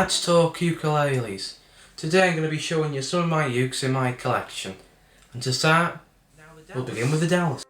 Let's talk ukuleles. Today I'm going to be showing you some of my ukes in my collection. And to start, we'll begin with the Dallas.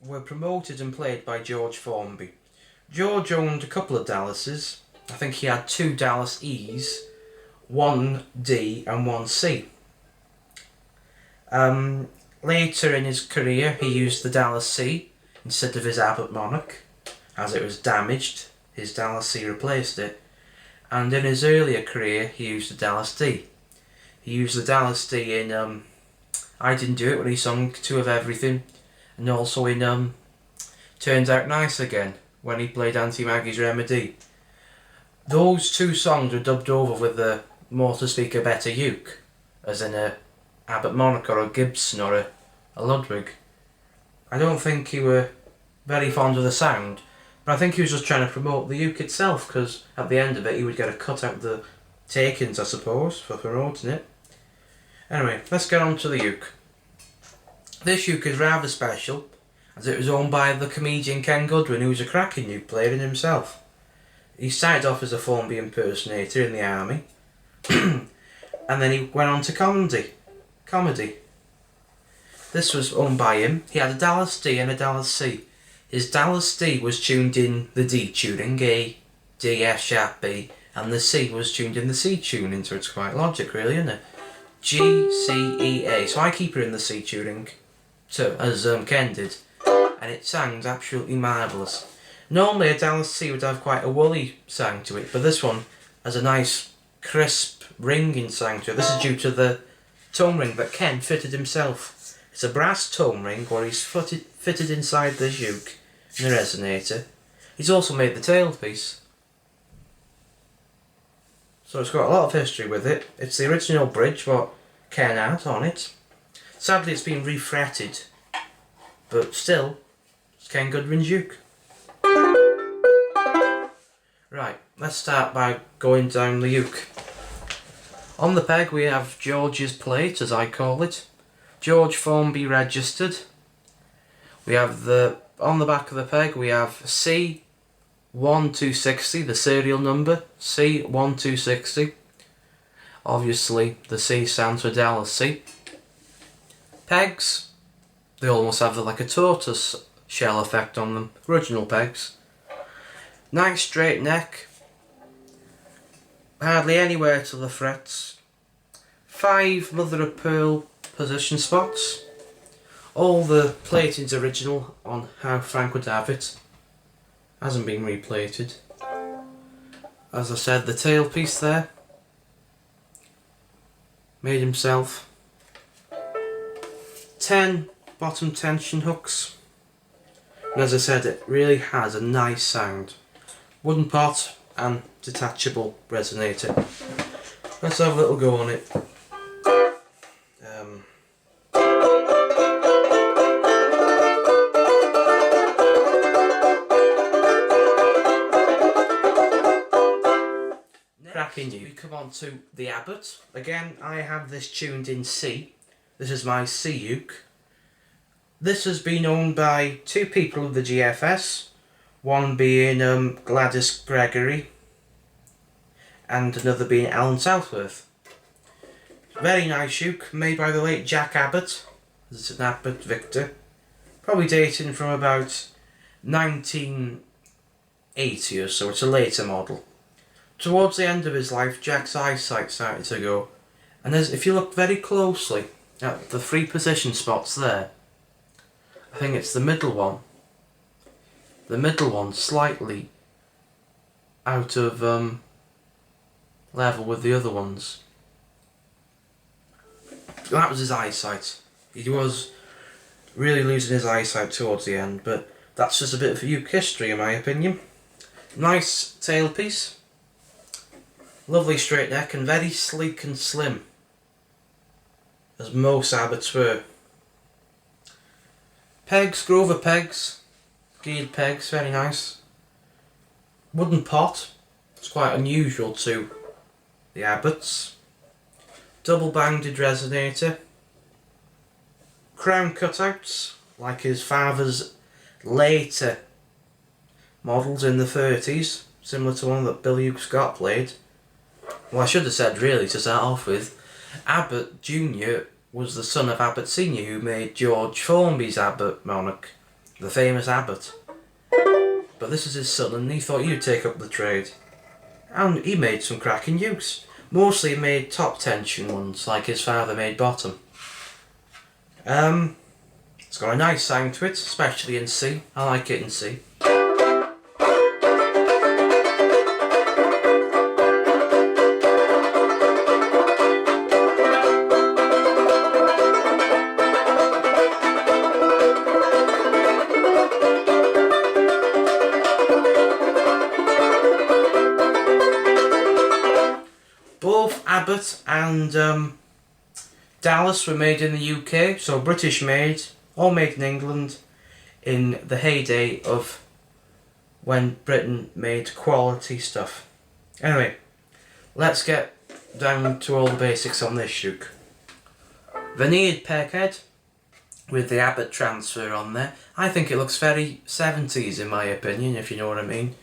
Were promoted and played by George Formby. George owned a couple of Dallases. I think he had two Dallas E's, one D and one C. Later in his career he used the Dallas C instead of his Abbott Monarch. As it was damaged, his Dallas C replaced it. And in his earlier career he used the Dallas D. He used the Dallas D in I Didn't Do It when he sung Two of Everything, and also in Turns Out Nice Again when he played Auntie Maggie's Remedy. Those two songs were dubbed over with the, more to speak, a better uke, as in a Abbott Monarch or a Gibson or a Ludwig. I don't think he were very fond of the sound, but I think he was just trying to promote the uke itself, because at the end of it he would get a cut out of the takings, I suppose, for promoting it. Anyway, let's get on to the uke. This uke is rather special, as it was owned by the comedian Ken Goodwin, who was a cracking uke player in himself. He started off as a Formby impersonator in the army, and then he went on to comedy. This was owned by him. He had a Dallas D and a Dallas C. His Dallas D was tuned in the D tuning, A, D, F sharp, B, and the C was tuned in the C tuning, so it's quite logic really, isn't it? G, C, E, A. So I keep her in the C tuning, too, as Ken did, and it sounds absolutely marvellous. Normally a Dallas C would have quite a woolly sound to it, but this one has a nice crisp ringing sound to it. This is due to the tone ring that Ken fitted himself. It's a brass tone ring where he's fitted inside the uke and the resonator. He's also made the tailpiece. So it's got a lot of history with it. It's the original bridge what Ken had on it. Sadly it's been refretted, but still, it's Ken Goodwin's uke. Right, let's start by going down the uke. On the peg we have George's plate, as I call it. George Formby registered. We have on the back of the peg we have C1260, the serial number, C1260. Obviously the C stands for Dallas C. Pegs, they almost have like a tortoise shell effect on them, original pegs. Nice straight neck, hardly anywhere to the frets. 5 mother of pearl position spots. All the plating's original on how Frank would have it. Hasn't been replated. As I said, the tailpiece there, made himself. 10 bottom tension hooks. And as I said, it really has a nice sound. Wooden pot and detachable resonator. Let's have a little go on it. We come on to the Abbott. Again, I have this tuned in C. This is my C uke. This has been owned by two people of the GFS, one being Gladys Gregory and another being Alan Southworth. Very nice uke, made by the late Jack Abbott. This is an Abbott Victor, probably dating from about 1980 or so. It's a later model. Towards the end of his life, Jack's eyesight started to go, and if you look very closely at the 3 position spots there, I think it's the middle one slightly out of level with the other ones. That was his eyesight. He was really losing his eyesight towards the end, but that's just a bit of uke history in my opinion. Nice tailpiece. Lovely straight neck and very sleek and slim, as most Abbotts were. Pegs, Grover pegs, geared pegs, very nice. Wooden pot, it's quite unusual to the Abbotts. Double banded resonator. Crown cutouts, like his father's later models in the 30s, similar to one that Bill Ukes got played. Well, I should have said really to start off with, Abbott Jr. was the son of Abbott Sr. who made George Formby's Abbott monarch, the famous Abbott. But this is his son and he thought he'd take up the trade. And he made some cracking Ukes. Mostly he made top tension ones, like his father made bottom. It's got a nice sound to it, especially in C. I like it in C. Both Abbott and Dallas were made in the UK, so British made, all made in England, in the heyday of when Britain made quality stuff. Anyway, let's get down to all the basics on this uke. Veneered peghead with the Abbott transfer on there. I think it looks very 70s in my opinion, if you know what I mean.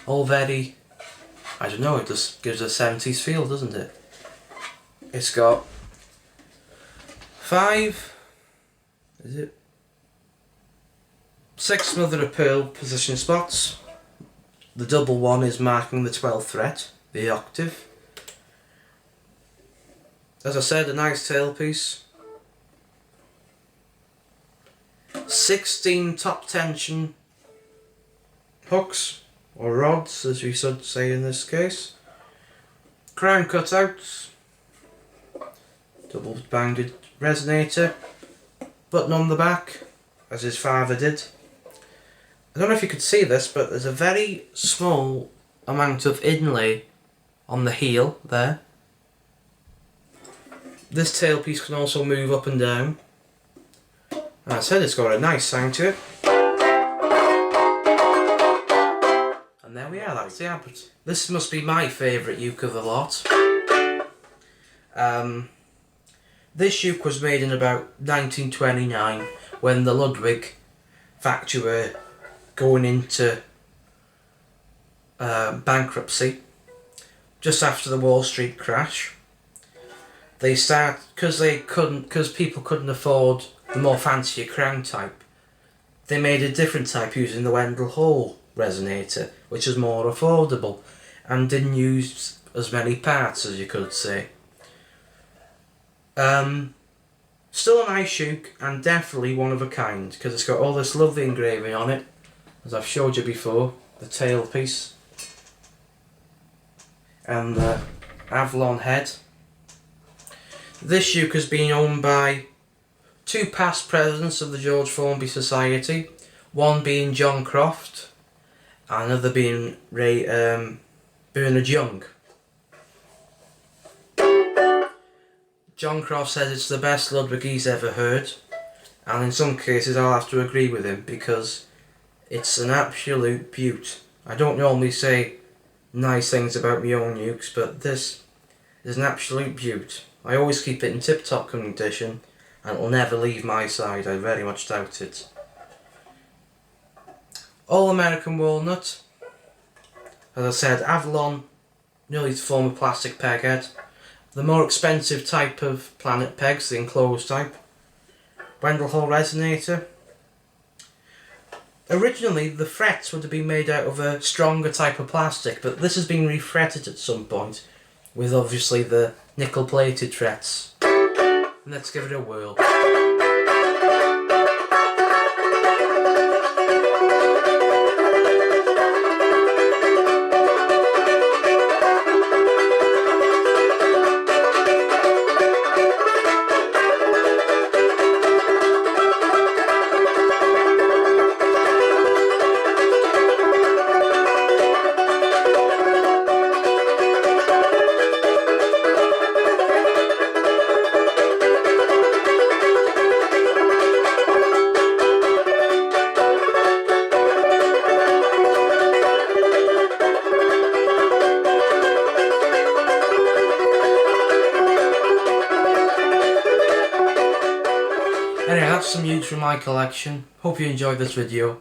All very, I don't know, it just gives a 70s feel, doesn't it? It's got 6 mother of pearl position spots. The double one is marking the 12th fret, the octave. As I said, a nice tailpiece. 16 top tension hooks, or rods as we should say in this case. Crown cutouts. Double banded resonator. Button on the back, as his father did. I don't know if you could see this, but there's a very small amount of inlay on the heel there. This tailpiece can also move up and down. As I said, it's got a nice sound to it. And there we are, that's the Abbott. This must be my favourite uke of the lot. This uke was made in about 1929 when the Ludwig factory were going into bankruptcy just after the Wall Street crash. They start because people couldn't afford the more fancier crown type. They made a different type using the Wendell Hall resonator, which is more affordable and didn't use as many parts as you could say. Still a nice uke and definitely one of a kind because it's got all this lovely engraving on it, as I've showed you before, the tailpiece and the Avalon head. This uke has been owned by 2 past presidents of the George Formby Society, one being John Croft and another being Bernard Young. John Croft says it's the best Ludwig he's ever heard, and in some cases I'll have to agree with him because it's an absolute beaut. I don't normally say nice things about my own ukes, but this is an absolute beaut. I always keep it in tip-top condition and it will never leave my side, I very much doubt it. All American walnut. As I said, Avalon, nearly to form a plastic peghead. The more expensive type of planet pegs, the enclosed type. Wendell Hall resonator. Originally the frets would have been made out of a stronger type of plastic, but this has been refretted at some point with obviously the nickel plated frets. Let's give it a whirl. Anyway, that's some ukes from my collection. Hope you enjoyed this video.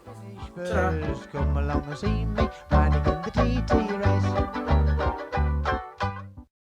Come along and see me, riding